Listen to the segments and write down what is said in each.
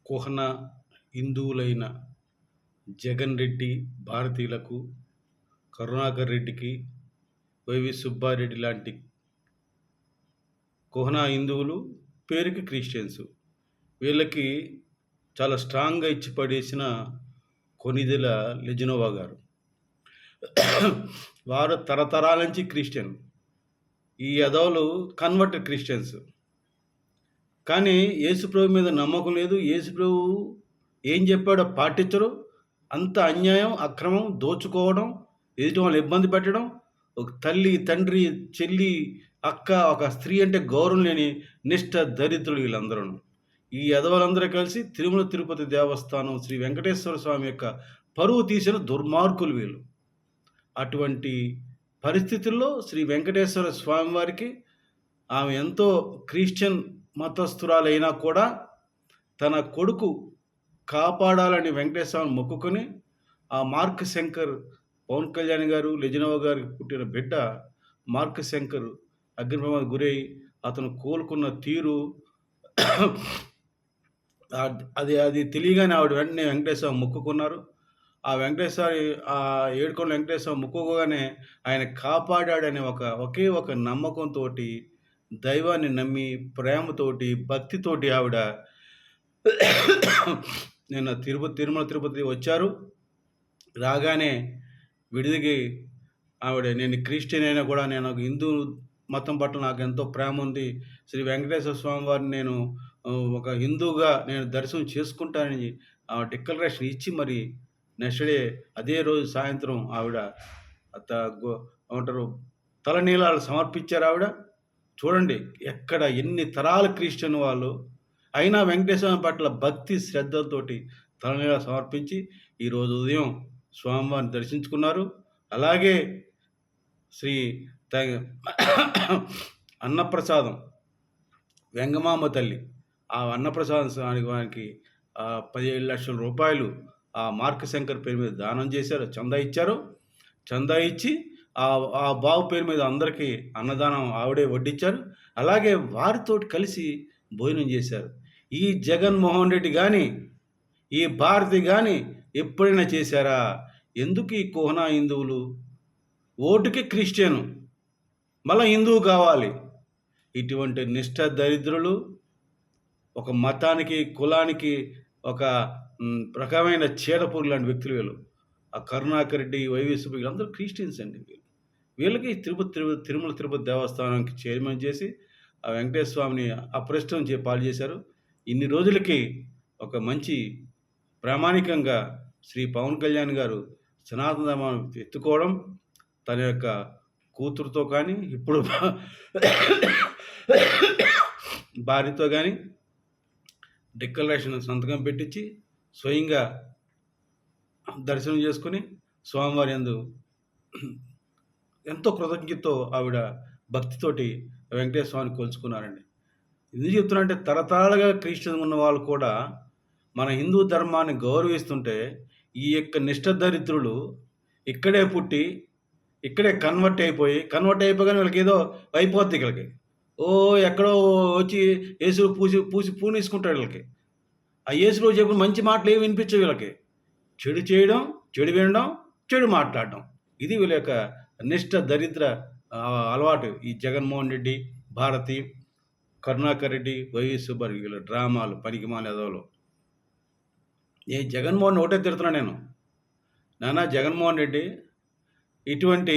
కుహన హిందువులైన జగన్ రెడ్డి భారతీయులకు, కరుణాకర్ రెడ్డికి, వైవి సుబ్బారెడ్డి లాంటి కుహన హిందువులు పేరుకి క్రిస్టియన్స్. వీళ్ళకి చాలా స్ట్రాంగ్గా ఇచ్చి పడేసిన కొనిదెల లెజినోవా గారు. వారు తరతరాల నుంచి క్రిస్టియన్. ఈ యదవులు కన్వర్ట్ క్రిస్టియన్స్. కానీ యేసుప్రభు మీద నమ్మకం లేదు. యేసుప్రభు ఏం చెప్పాడో పాటించరు. అంత అన్యాయం, అక్రమం, దోచుకోవడం, ఎదుటి వాళ్ళని ఇబ్బంది పెట్టడం, ఒక తల్లి, తండ్రి, చెల్లి, అక్క, ఒక స్త్రీ అంటే గౌరవం లేని నిష్ఠ దరిద్రులు వీళ్ళందరూ. ఈ యదవులందరూ కలిసి తిరుమల తిరుపతి దేవస్థానం శ్రీ వెంకటేశ్వర స్వామి యొక్క పరువు తీసిన దుర్మార్గులు వీళ్ళు. అటువంటి పరిస్థితుల్లో శ్రీ వెంకటేశ్వర స్వామి వారికి ఆమె ఎంతో క్రిస్టియన్ మతస్థురాలైనా కూడా తన కొడుకు కాపాడాలని వెంకటేశ్వరని మొక్కుకొని ఆ మార్క్ శంకర్, పవన్ కళ్యాణ్ గారు, లెజినోవా గారికి పుట్టిన బిడ్డ మార్క్ శంకర్ అగ్నిప్రమాదం గురై అతను కోలుకున్న తీరు అది అది తెలియగానే ఆవిడ వెంటనే వెంకటేశ్వర మొక్కుకున్నారు. ఆ ఏడుకొండ వెంకటేశ్వర మొక్కుకోగానే ఆయన కాపాడాడనే ఒకే ఒక నమ్మకంతో, దైవాన్ని నమ్మి, ప్రేమతోటి, భక్తితోటి ఆవిడ నిన్న తిరుమల తిరుపతి వచ్చారు. రాగానే విడిదికి ఆవిడ, నేను క్రిస్టియన్ అయినా కూడా నేను హిందూ మతం పట్ల నాకు ఎంతో ప్రేమ ఉంది, శ్రీ వెంకటేశ్వర స్వామి వారిని నేను ఒక హిందూగా నేను దర్శనం చేసుకుంటానని డిక్లరేషన్ ఇచ్చి, మరి నెక్స్ట్ డే అదే రోజు సాయంత్రం ఆవిడ ఏమంటారు తలనీలాలు సమర్పించారు ఆవిడ. చూడండి ఎక్కడ ఎన్ని తరాల క్రిస్టియన్ వాళ్ళు అయినా వెంకటేశ్వర పట్ల భక్తి శ్రద్ధలతోటి తలనీలాలు సమర్పించి ఈరోజు ఉదయం స్వామివారిని దర్శించుకున్నారు. అలాగే శ్రీ అన్నప్రసాదం వెంగమాంబ తల్లి, ఆ అన్నప్రసాదానికి వారికి 17 లక్షల రూపాయలు ఆ మార్క్ శంకర్ పేరు మీద దానం చేశారు, చందా ఇచ్చారు. చందా ఇచ్చి ఆ బాబు పేరు మీద అందరికీ అన్నదానం ఆవిడే వడ్డించారు. అలాగే వారితోటి కలిసి భోజనం చేశారు. ఈ జగన్మోహన్ రెడ్డి కానీ, ఈ భారతి కానీ ఎప్పుడైనా చేశారా? ఎందుకు ఈ కుహనా హిందువులు? ఓటుకి క్రిస్టియను, మళ్ళీ హిందువు కావాలి. ఇటువంటి నిష్ఠ దరిద్రులు, ఒక మతానికి, కులానికి ఒక రకమైన చీడపురు లాంటి వ్యక్తులు వీళ్ళు. ఆ కరుణాకర్ రెడ్డి, వైవి సుబ్బయ్య వీళ్ళందరూ క్రిస్టియన్స్ అండి. వీళ్ళకి తిరుమల తిరుపతి దేవస్థానానికి చైర్మన్ చేసి ఆ వెంకటేశ్వర స్వామిని అప్రష్టం పాలు చేశారు. ఇన్ని రోజులకి ఒక మంచి ప్రామాణికంగా శ్రీ పవన్ కళ్యాణ్ గారు సనాతన ధర్మాన్ని ఎత్తుకోవడం, తన యొక్క కూతురుతో కానీ, ఇప్పుడు భార్యతో కానీ డిక్లరేషన్ సంతకం పెట్టించి స్వయంగా దర్శనం చేసుకుని స్వామివారి యందు ఎంతో కృతజ్ఞతతో ఆవిడ భక్తితోటి వెంకటేశ్వర స్వామిని కొలుచుకున్నారండి. ఎందుకు చెప్తున్నా తరతరాలుగా క్రిస్టియన్ ఉన్న వాళ్ళు కూడా మన హిందూ ధర్మాన్ని గౌరవిస్తుంటే, ఈ యొక్క నిష్ఠ దరిద్రులు ఇక్కడే పుట్టి ఇక్కడే కన్వర్ట్ అయిపోగానే వీళ్ళకి ఏదో అయిపోద్ది. వీళ్ళకి ఎక్కడో వచ్చి యేసు పూనేసుకుంటాడు. వీళ్ళకి ఆ యేసులో చెప్పిన మంచి మాటలు ఏమి వినిపించవు. వీళ్ళకి చెడు చేయడం, చెడు వినడం, చెడు మాట్లాడడం, ఇది వీళ్ళ యొక్క నిష్ఠ దరిద్ర అలవాటు. ఈ జగన్మోహన్ రెడ్డి, భారతి, కరుణాకర్ రెడ్డి, వైవి సుబ్బారెడ్డి వీళ్ళ డ్రామాలు, పనికిమాల ఎదవలు. జగన్మోహన్ ఒకటే తిడుతున్నా నేను, నానా జగన్మోహన్ రెడ్డి ఎటువంటి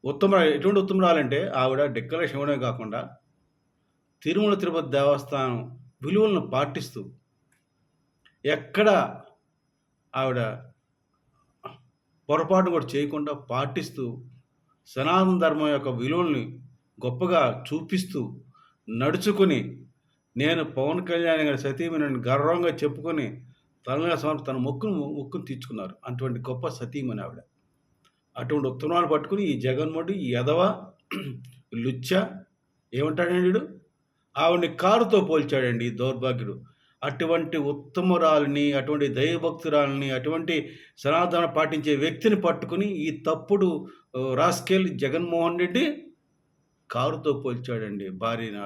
ఉత్తమరాలంటే ఆవిడ డిక్లరేషన్ ఇవ్వడమే కాకుండా తిరుమల తిరుపతి దేవస్థానం విలువలను పాటిస్తూ, ఎక్కడ ఆవిడ పొరపాటు కూడా చేయకుండా పాటిస్తూ, సనాతన ధర్మం యొక్క విలువల్ని గొప్పగా చూపిస్తూ నడుచుకుని, నేను పవన్ కళ్యాణ్ గారి సతీమణిని గర్వంగా చెప్పుకొని తన మొక్కును తీర్చుకున్నారు. అటువంటి గొప్ప సతీమణి ఆవిడ. అటువంటి ఉత్తమాలు పట్టుకుని ఈ జగన్మోహన్, ఈ యదవ లుచ్చ ఏమంటాడండి వీడు, ఆవిడని కారుతో పోల్చాడండి ఈ దౌర్భాగ్యుడు. అటువంటి ఉత్తమురాలని, అటువంటి దైవభక్తురాలని, అటువంటి సనాతన పాటించే వ్యక్తిని పట్టుకుని ఈ తప్పుడు రాస్కెల్ జగన్మోహన్ రెడ్డి కారుతో పోల్చాడండి భార్యని.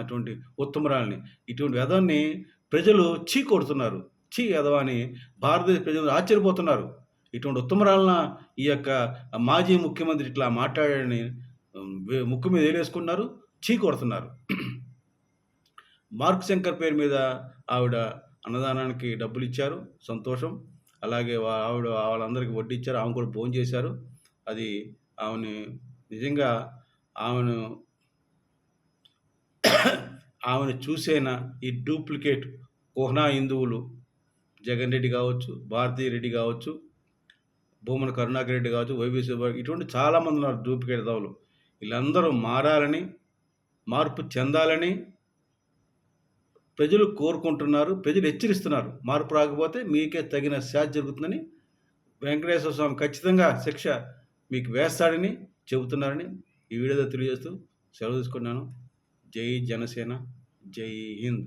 అటువంటి ఉత్తమురాలిని. ఇటువంటి వెధవని ప్రజలు ఛీ కొడుతున్నారు. ఛీ ఎదవ అని భారతదేశ ప్రజలు ఆశ్చర్యపోతున్నారు. ఇటువంటి ఉత్తమురాలిన ఈ యొక్క మాజీ ముఖ్యమంత్రి ఇట్లా మాట్లాడాడని ముక్కు మీద ఏలేసుకున్నారు. ఛీ కొడుతున్నారు. మార్క్ శంకర్ పేరు మీద ఆవిడ అన్నదానానికి డబ్బులిచ్చారు. సంతోషం. అలాగే ఆవిడ వాళ్ళందరికీ వడ్డిచ్చారు. ఆమె కూడా భోంచేశారు. అది ఆమెని నిజంగా ఆమెను ఆమెను చూసైనా ఈ డూప్లికేట్ కుహనా హిందువులు జగన్ రెడ్డి కావచ్చు, భారతీ రెడ్డి కావచ్చు, భూమన కరుణాకర్ రెడ్డి కావచ్చు, వైవి సుబ్బారెడ్డి ఇటువంటి చాలామంది ఉన్నారు డూప్లికేట్ దవలు. వీళ్ళందరూ మారాలని, మార్పు చెందాలని ప్రజలు కోరుకుంటున్నారు. ప్రజలు హెచ్చరిస్తున్నారు. మార్పు రాకపోతే మీకే తగిన శాస్తి జరుగుతుందని, వెంకటేశ్వర స్వామి ఖచ్చితంగా శిక్ష మీకు వేస్తాడని చెబుతున్నారని ఈ వీడియోలో తెలియజేస్తూ సెలవు తీసుకున్నాను. జై జనసేన, జై హింద్.